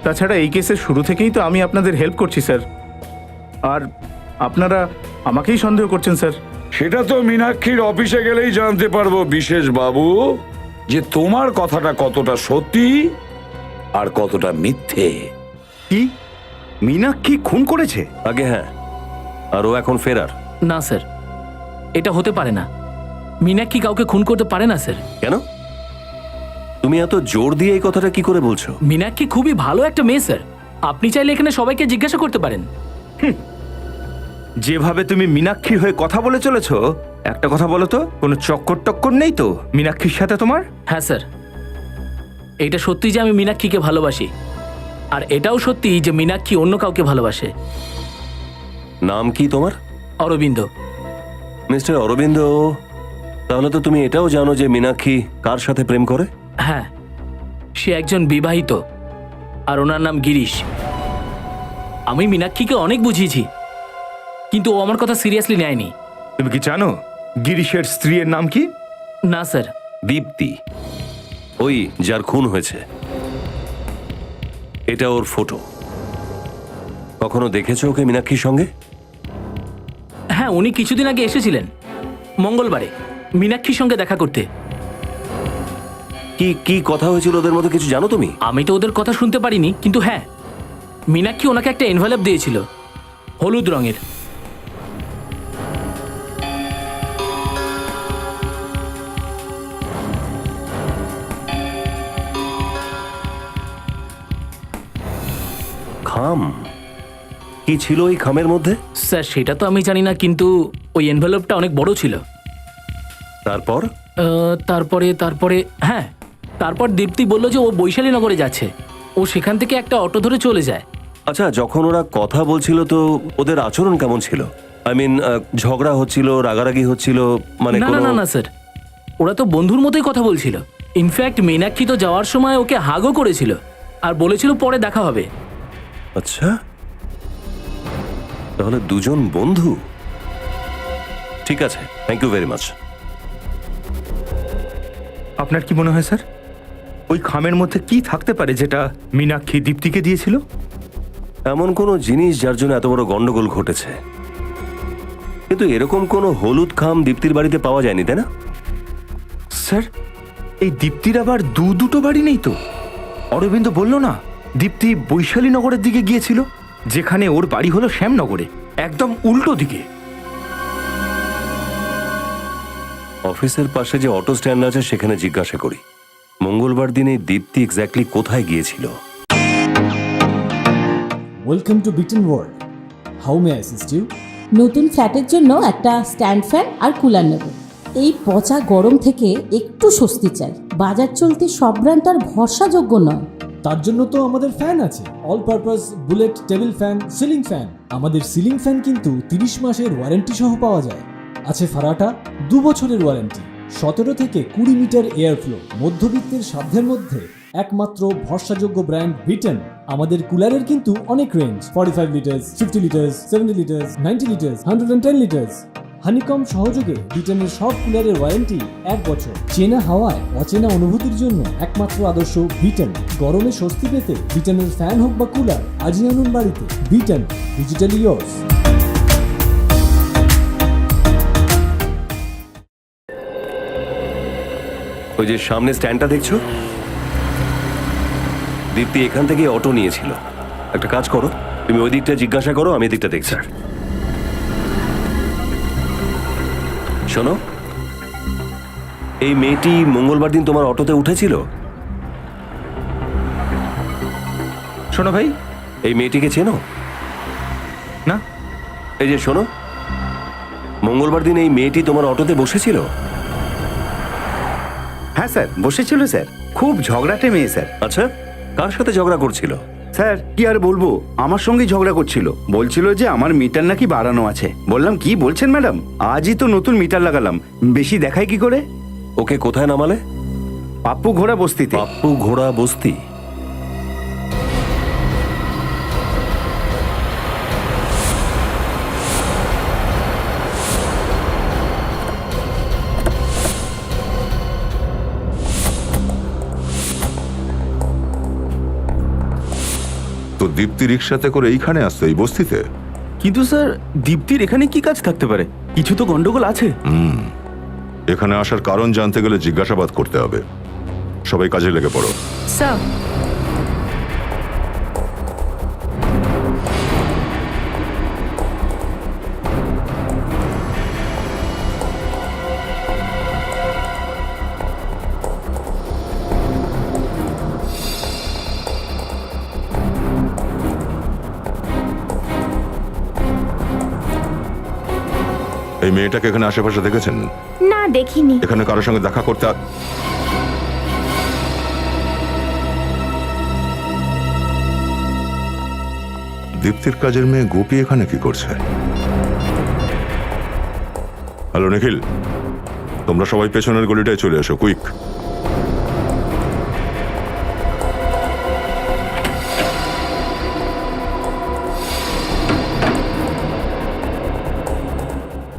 তাছাড়া এই কেসের শুরু থেকেই তো আমি আপনাদের হেল্প করছি স্যার, আর আপনারা আমাকেই সন্দেহ করছেন স্যার। সেটা তো মীনাক্ষীর অফিসে গেলেই জানতে পারবো বিশেষ বাবু, যে তোমার কথাটা কতটা সত্যি আর কতটা মিথ্যে। কি মীনাক্ষী খুন করেছে? আগে হ্যাঁ, আর ও এখন ফেরার। না স্যার, এটা হতে পারে না। মীনাক্ষী কাউকে খুন করতে পারে না স্যার। কেন? তুমি এত জোর দিয়ে এই কথাটা কি করে বলছো? মীনাক্ষী খুবই ভালো একটা মেয়ে স্যার, আপনি চাইলে এখানে সবাইকে জিজ্ঞাসা করতে পারেন। যেভাবে তুমি মীনাক্ষীর হয়ে কথা বলে চলেছো, একটা কথা বলো তো, কোনো চক্কর টক্কর নেই তো মীনাক্ষীর সাথে তোমার? হ্যাঁ স্যার, এটা সত্যি যে আমি মীনাক্ষীকে ভালোবাসি, আর এটাও সত্যি যে মীনাক্ষী অন্য কাউকে ভালোবাসে। নাম কি তোমার? অরবিন্দ। মিস্টার অরবিন্দ, তাহলে তো তুমি এটাও জানো যে মীনাক্ষী কার সাথে প্রেম করে? হ্যাঁ, সে একজন বিবাহিত, আর ওনার নাম গিরিশ। আমি মীনাক্ষীকে অনেক বুঝিয়েছি, কিন্তু ও আমার কথা সিরিয়াসলি নেয়নি। তুমি কি জানো গিরিশের স্ত্রীর নাম কি? না স্যার। দীপ্তি, ওই যার খুন হয়েছে। এটা ওর ফটো। কখনো দেখেছো ওকে মীনাক্ষীর সঙ্গে? হ্যাঁ, উনি কিছুদিন আগে এসেছিলেন মঙ্গলবারে মীনাক্ষীর সঙ্গে দেখা করতে। কি কি কথা হয়েছিল ওদের মধ্যে কিছু জানো তুমি? আমি তো ওদের কথা শুনতে পারিনি, কিন্তু হ্যাঁ, মীনাক্ষী ওনাকে একটা এনভেলপ দিয়েছিল, হলুদ রঙের। খাম? কি ছিল ওই খামের মধ্যে? স্যার, সেটা তো আমি জানি না, কিন্তু ওই এনভেলপটা অনেক বড় ছিল। তারপর? তারপরে হ্যাঁ, তারপর দীপ্তি বলল যে ও বৈশালীনগরে যাচ্ছে, ও সেখান থেকে একটা অটো ধরে চলে যায়। আচ্ছা, যখন ওরা কথা বলছিল তো ওদের আচরণ কেমন ছিল? আই মিন, ঝগড়া হচ্ছিল, রাগারাগি হচ্ছিল, মানে না না না স্যার, ওরা তো বন্ধুর মতোই কথা বলছিল। ইনফ্যাক্ট মীনাক্ষী তো যাওয়ার সময় ওকে হাগও করেছিল, আর বলেছিল পরে দেখা হবে। আচ্ছা, তাহলে দুজন বন্ধু। ঠিক আছে, থ্যাংক ইউ ভেরি মাচ। আপনার কি মনে হয় স্যার, ওই খামের মধ্যে কি থাকতে পারে যেটা মীনাক্ষী দীপ্তিকে দিয়েছিল? এমন কোনো জিনিস যার জন্য এত বড় গন্ডগোল ঘটেছে, কিন্তু এরকম কোনো হলুদ খাম দীপ্তির বাড়িতে পাওয়া যায়নি, তাই না? স্যার, এই দীপ্তির আবার দুটো বাড়ি নেই তো? অরবিন্দ বলল না দীপ্তি বৈশালী নগরের দিকে গিয়েছিল, যেখানে ওর বাড়ি হলো শ্যামনগরে, একদম উল্টো দিকে। অফিসের পাশে যে অটো স্ট্যান্ড আছে সেখানে জিজ্ঞাসা করি মঙ্গলবার দিনে দীপ্তি এক্স্যাক্টলি কোথায় গিয়েছিল। Welcome to Biten world. How may I assist you? নতুন ফ্ল্যাটের জন্য একটা স্ট্যান্ড ফ্যান আর কুলার নেব। এই পচা গরম থেকে একটু স্বস্তি চাই। বাজার চলতে সব ব্র্যান্ড তো আর ভরসাযোগ্য নয়। তার জন্য তো আমাদের ফ্যান আছে, all purpose bullet table fan, ceiling fan. আমাদের সিলিং ফ্যান কিন্তু 30 মাসের ওয়ারেন্টি সহ পাওয়া যায়। আছে ফারাটা 2 বছরের ওয়ারেন্টি, 17 থেকে 20 মিটার এয়ার ফ্লো, মধ্যবিত্তের সাধ্যের মধ্যে একমাত্র ভরসাযোগ্য ব্র্যান্ড বিটেন। আমাদের কুলারের কিন্তু অনেক range, 45 litres, 50 litres, 70 litres, 90 litres, 110 litres. Honeycomb সহযোগে বিটেনের সব কুলারের ওয়ারেন্টি 1 বছর। চেনা হাওয়ায় অচেনা অনুভূতির জন্য একমাত্র আদর্শ বিটেন। গরমে স্বস্তি পেতে বিটেনের ফ্যান হোক বা কুলার আজই আনুন বাড়িতে। Beaten, digitally years. ওই যে সামনে স্ট্যান্ডটা দেখছো, দীপ্তি এখান থেকে অটো নিয়েছিল। একটা কাজ করো, তুমি ওই দিকটা জিজ্ঞাসা করো, আমি এদিকটা দেখছি। শোনো, এই মেয়েটি মঙ্গলবার দিন তোমার অটোতে উঠেছিল? শোনো ভাই, এই মেয়েটিকে চেনো? না। এই যে শোনো, মঙ্গলবার দিন এই মেয়েটি তোমার অটোতে বসেছিল? হ্যাঁ স্যার, বসেছিল স্যার। খুব ঝগড়াটে মেয়ে স্যার। আচ্ছা, কার সাথে ঝগড়া করছিল? স্যার কি আর বলবো, আমার সঙ্গেই ঝগড়া করছিল। বলছিল যে আমার মিটার নাকি বাড়ানো আছে। বললাম কি বলছেন ম্যাডাম, আজই তো নতুন মিটার লাগালাম, বেশি দেখায় কি করে? ওকে কোথায় নামালে? পাপ্পু ঘোড়া বস্তিতে। পাপ্পু ঘোড়া বস্তি? তো দীপ্তি রিক্সাতে করে এইখানে আসতো, এই বস্তিতে? কিন্তু স্যার, দীপ্তির এখানে কি কাজ থাকতে পারে? কিছু তো গন্ডগোল আছে। এখানে আসার কারণ জানতে গেলে জিজ্ঞাসাবাদ করতে হবে। সবাই কাজে লেগে পড়ো। স্যার, এই মেয়েটাকে এখানে আশেপাশে দেখেছেন? না দেখিনি। এখানে কারোর সঙ্গে দেখা করতে দীপ্তির কাজের মেয়ে গোপী এখানে কি করছে? হ্যালো নিখিল, তোমরা সবাই পেছনের গলিটায় চলে এসো, কুইক।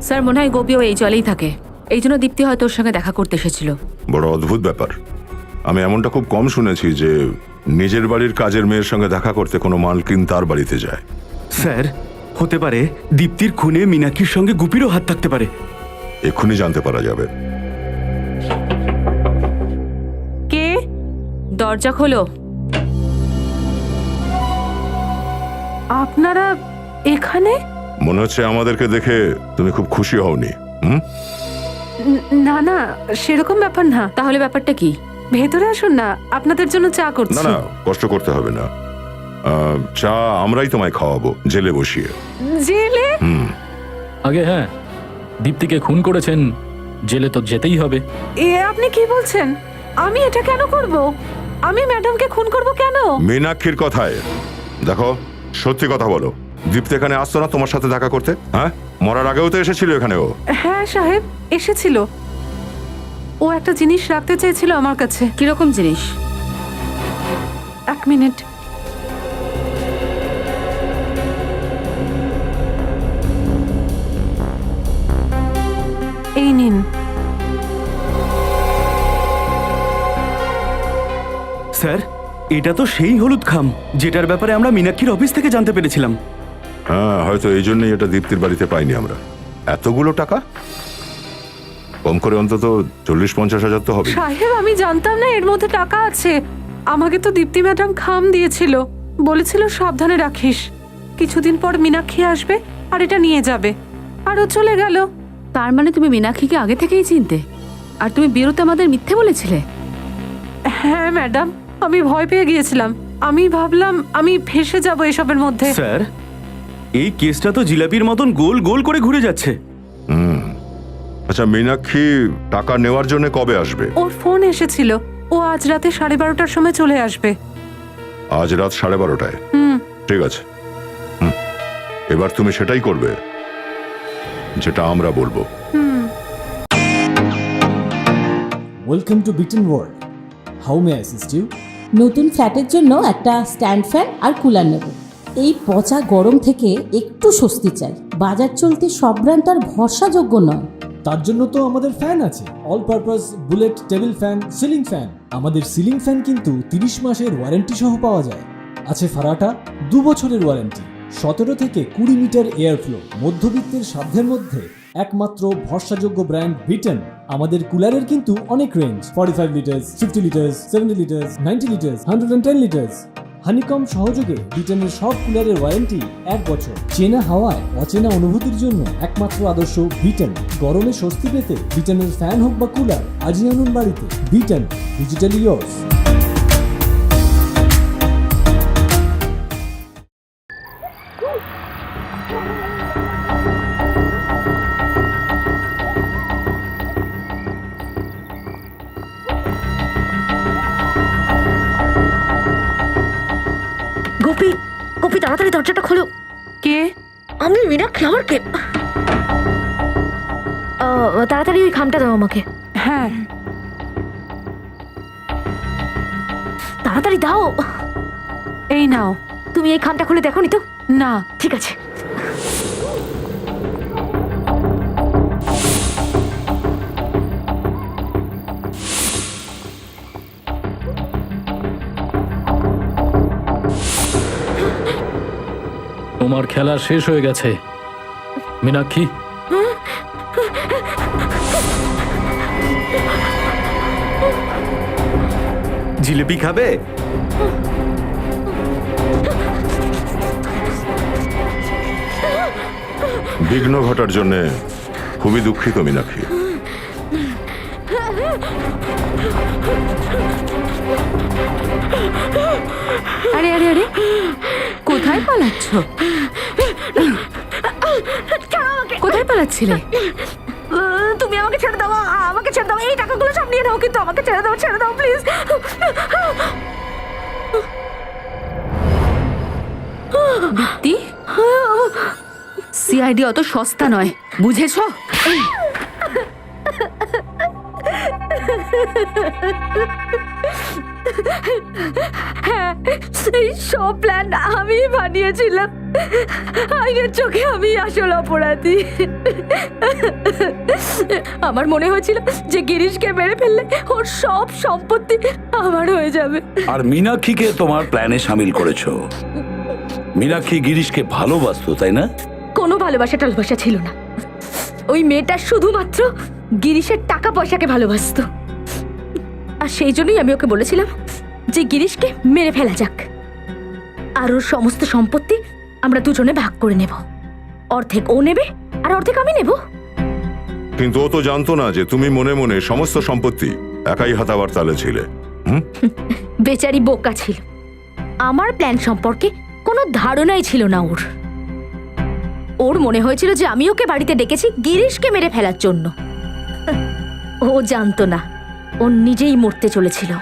স্যার, মনে হয় গোপিও এই জলেই থাকে, এই জন্য দীপ্তি হয়তো ওর সঙ্গে দেখা করতে এসেছিল। বড় অদ্ভুত ব্যাপার। আমি এমনটা খুব কম শুনেছি যে নিজের বাড়ির কাজের মেয়ের সঙ্গে দেখা করতে কোনো মালকিন তার বাড়িতে যায়। স্যার, হতে পারে দীপ্তির খুনে মীনাক্ষীর সঙ্গে গুপিরও হাত থাকতে পারে। এক্ষুনি জানতে পারা যাবে। কে? দরজা খোলো। আপনারা এখানে? মনে হচ্ছে আমাদেরকে দেখে তুমি খুব খুশি হওনি। না না, সেরকম ব্যাপার না। তাহলে ব্যাপারটা কি? ভেতরে আসুন না, আপনাদের জন্য চা না করছি। না, কষ্ট করতে হবে না। চা আমরাই তোমায় খাওয়াবো, জেলে বসিয়ে। জেলে? আগে হ্যাঁ, দীপ্তিকে খুন করেছেন, জেলে তো যেতেই হবে। এ আপনি কি বলছেন? আমি এটা কেন করব? আমি ম্যাডামকে খুন করব কেন? মীনাক্ষীর কথায় দেখো, সত্যি কথা বলো, দীপ্তি এখানে আসতো না তোমার সাথে দেখা করতে? হ্যাঁ, মরার আগেও তো এসেছিল এখানে ও। হ্যাঁ সাহেব, এসেছিল। ও একটা জিনিস রাখতে চেয়েছিল আমার কাছে। কিরকম জিনিস? এক মিনিট। এই নিন। স্যার, এটা তো সেই হলুদ খাম যেটার ব্যাপারে আমরা মীনাক্ষীর অফিস থেকে জানতে পেরেছিলাম। হ্যাঁ, হয়তো এই জন্যই এটা দীপ্তির বাড়িতে পাইনি আমরা। এতগুলো টাকা কম করে অন্তত 40-50 হাজার তো হবে। সাহেব, আমি জানতাম না এর মধ্যে টাকা আছে। আমাকে তো দীপ্তি ম্যাডাম খাম দিয়েছিল, বলেছিল সাবধানে রাখিস, কিছুদিন পর মীনাক্ষী আসবে আর এটা নিয়ে যাবে, আর ও চলে গেল। তার মানে তুমি মীনাক্ষীকে আগে থেকেই চিনতে, আর তুমি বিরুদ্ধে আমাদের মিথ্যে বলেছিলে? হ্যাঁ ম্যাডাম, আমি ভয় পেয়ে গিয়েছিলাম। আমি ভাবলাম আমি ফেসে যাব এসবের মধ্যে। স্যার, এই কেসটা তো জিলাপির মতন গোল গোল করে ঘুরে যাচ্ছে। আচ্ছা, মীনাক্ষী টাকা নেওয়ার জন্য কবে আসবে? ওর ফোন এসেছিল, ও আজ রাতে 12:30টার সময় চলে আসবে। আজ রাত 12:30টায়? ঠিক আছে। এবার তুমি সেটাই করবে যেটা আমরা বলবো। Welcome to Biten world. How may I assist you? নতুন ফ্ল্যাটের জন্য একটা স্ট্যান্ড ফ্যান আর কুলার নেব। এই পচা গরম থেকে একটু স্বস্তি চাই। বাজার চলতে সব ব্র্যান্ড তো আর ভরসাযোগ্য নয়। তার জন্য তো আমাদের ফ্যান আছে, all purpose bullet table fan, ceiling fan. আমাদের সিলিং ফ্যান কিন্তু 30 মাসের ওয়ারেন্টি সহ পাওয়া যায়। আছে ফারাটা 2 বছরের ওয়ারেন্টি, 17 থেকে 20 মিটার এয়ার ফ্লো। মধ্যবিত্তের সাধ্যের মধ্যে একমাত্র ভরসাযোগ্য ব্র্যান্ড বিটেন। আমাদের কুলারের কিন্তু অনেক range, 45 litres, 50 litres, 70 litres, 90 litres, 110 litres. Honeycomb সহযোগে বিটেনের সব কুলারের ওয়ারেন্টি 1 বছর। চেনা হাওয়ায় অচেনা অনুভূতির জন্য একমাত্র আদর্শ বিটেন। গরমে স্বস্তি পেতে বিটেনের ফ্যান হোক বা কুলার, আজই আনুন বাড়িতে। Beaten, digitally years. Gopi, Gopi তাড়াতাড়ি দরজাটা খোলো। কে? আমি মীনাক্ষী, আমার কে? তাড়াতাড়ি ওই খামটা দাও আমাকে। হ্যাঁ, তাড়াতাড়ি দাও। এই নাও। তুমি এই খামটা খুলে দেখো নি তো? না। ঠিক আছে। তোমার খেলা শেষ হয়ে গেছে মীনাক্ষী। জিলিপি খাবে? বিঘ্ন ঘটার জন্য খুবই দুঃখিত মীনাক্ষী। আরে আরে আরে, কোথায় পালাচ্ছ? কোথায় পালাচ্ছিলে? তুমি আমাকে ছেড়ে দাও, আমাকে ছেড়ে দাও। এই টাকাগুলো সব নিয়ে নাও, কিন্তু আমাকে ছেড়ে দাও, ছেড়ে দাও প্লিজ। দীপ্তি, সিআইডি অত সস্তা নয়, বুঝেছো? হ্যাঁ, এই সব প্ল্যান আমি বানিয়েছিলাম। আইনের চোখে আমি আসল অপরাধী। আমার মনে হয়েছিল যে গিরিশকে মেরে ফেললে ওর সব সম্পত্তি আমার হয়ে যাবে। আর মীনাক্ষীকে তোমার প্ল্যানে সামিল করেছো। মীনাক্ষী গিরিশকে ভালোবাসতো, তাই না? কোনো ভালোবাসা টালবাসা ছিল না। ওই মেয়েটা শুধুমাত্র গিরিশের টাকা পয়সাকে ভালোবাসতো, আর সেই জন্যই আমি ওকে বলেছিলাম যে গিরিশকে মেরে ফেলা যাক, আর ওর সমস্ত সম্পত্তি আমরা দুজনে ভাগ করে নেব। অর্ধেক ও নেবে আর অর্ধেক আমি নেব। কিন্তু ও তো জানতো না যে তুমি মনে মনে সমস্ত সম্পত্তি একাই হাতাবার তালে ছিলে। বেচারি বোকা ছিল, আমার প্ল্যান সম্পর্কে কোনো ধারণাই ছিল না ওর। ওর মনে হয়েছিল যে আমি ওকে বাড়িতে ডেকেছি গিরিশকে মেরে ফেলার জন্য। ও জানতো না ও নিজেই মরতে চলেছিল।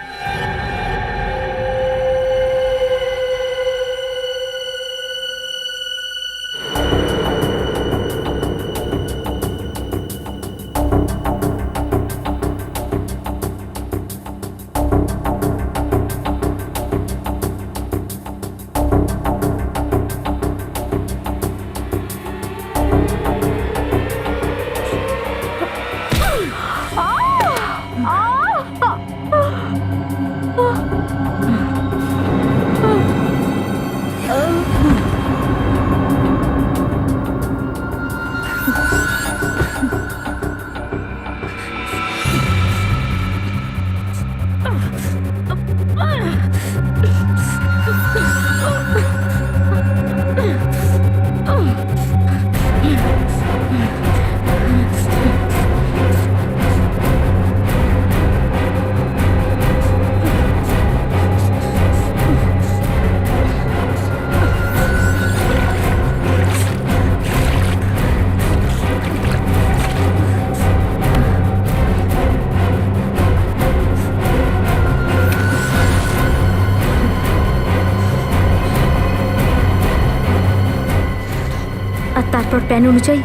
আর তারপর প্ল্যান অনুযায়ী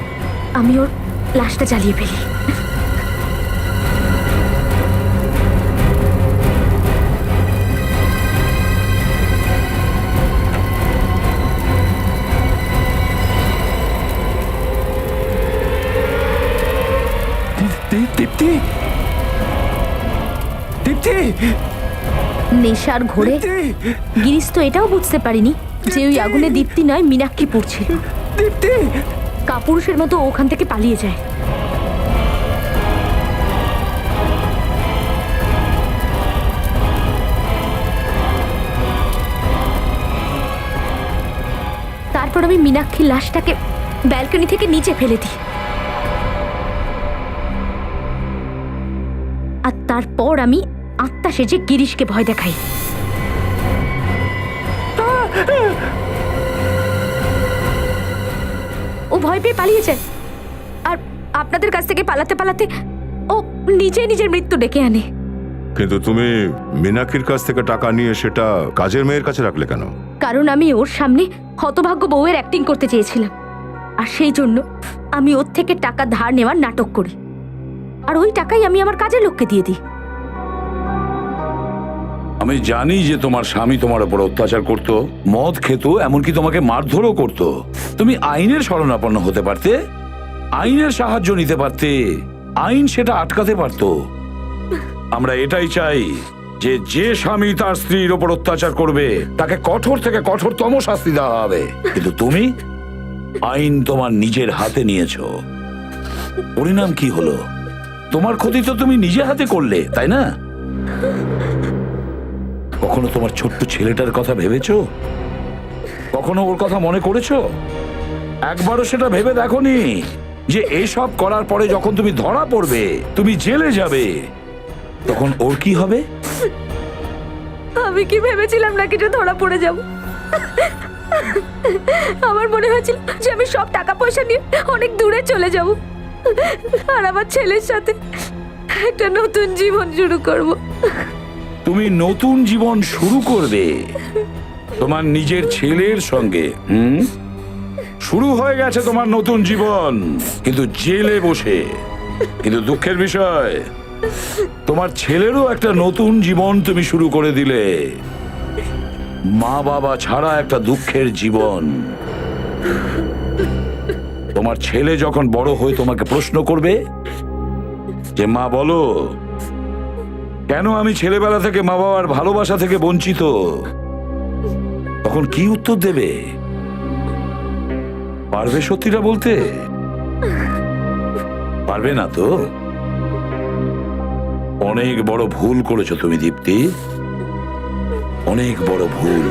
আমি ওর লাশটা জ্বালিয়ে ফেলি। দীপ্তি, দীপ্তি, নেশার ঘোরে গিরিশ তো এটাও বুঝতে পারিনি যে ওই আগুনে দীপ্তি নয় মীনাক্ষী পড়ছিল। দীপ্তি, কাপুরুষের মতো ওখান থেকে পালিয়ে যায়। তারপর আমি মীনাক্ষীর লাশটাকে ব্যালকনি থেকে নিচে ফেলে দিই। আর তারপর আমি আত্মা সেজে গিরিশকে ভয় দেখাই। ও ভয় পেয়ে পালিয়ে যায়। আর আপনাদের কাছ থেকে পালাতে পালাতে ও নিজে নিজের মৃত্যু ডেকে আনে। কিন্তু তুমি মীনাক্ষীর কাছ থেকে টাকা নিয়ে সেটা কাজের মেয়ের কাছে রাখলে কেন? কারণ আমি ওর সামনে হতভাগ্য বউয়ের অ্যাক্টিং করতে চেয়েছিলাম, আর সেই জন্য আমি ওর থেকে টাকা ধার নেওয়ার নাটক করি, আর ওই টাকাই আমি আমার কাজের লোককে দিয়ে দিই। আমি জানি যে তোমার স্বামী তোমার উপর অত্যাচার করত, মদ খেত, এমনকি তোমাকে মারধরও করত। তুমি আইনের শরণাপন্ন হতে পারতে, আইনের সাহায্য নিতে পারতে, আইন সেটা আটকাতে পারত। আমরা এটাই চাই যে যে স্বামী তার স্ত্রীর ওপর অত্যাচার করবে তাকে কঠোর থেকে কঠোরতম শাস্তি দেওয়া হবে। কিন্তু তুমি আইন তোমার নিজের হাতে নিয়েছো। পরিণাম কি হলো? তোমার ক্ষতি তো তুমি নিজে হাতে করলে, তাই না? কখনো তোমার ছোট্ট ছেলেটার কথা ভেবেছো? কখনো ওর কথা মনে করেছো? একবারও সেটা ভেবে দেখোনি যে এসব করার পরে যখন তুমি ধরা পড়বে, তুমি জেলে যাবে, তখন ওর কি হবে? আমি কি ভেবেছিলাম না কিছু ধরা পড়ে যাব? আমার মনে হয়েছিল যে আমি সব টাকা পয়সা নিয়ে অনেক দূরে চলে যাব, আর আমার ছেলের সাথে একটা নতুন জীবন শুরু করব। তুমি নতুন জীবন শুরু করবে তোমার নিজের ছেলের সঙ্গে। শুরু হয়ে গেছে তোমার নতুন জীবন, কিন্তু জেলে বসে। কিন্তু দুঃখের বিষয়, তোমার ছেলেরও একটা নতুন জীবন তুমি শুরু করে দিলে, মা বাবা ছাড়া একটা দুঃখের জীবন। তোমার ছেলে যখন বড় হয়ে তোমাকে প্রশ্ন করবে যে মা বলো, কেন আমি ছেলেবেলা থেকে মা বাবার ভালোবাসা থেকে বঞ্চিত, তখন কি উত্তর দেবে? পারবে সত্যিটা বলতে? পারবে না তো? অনেক বড় ভুল করেছো তুমি দীপ্তি, অনেক বড় ভুল।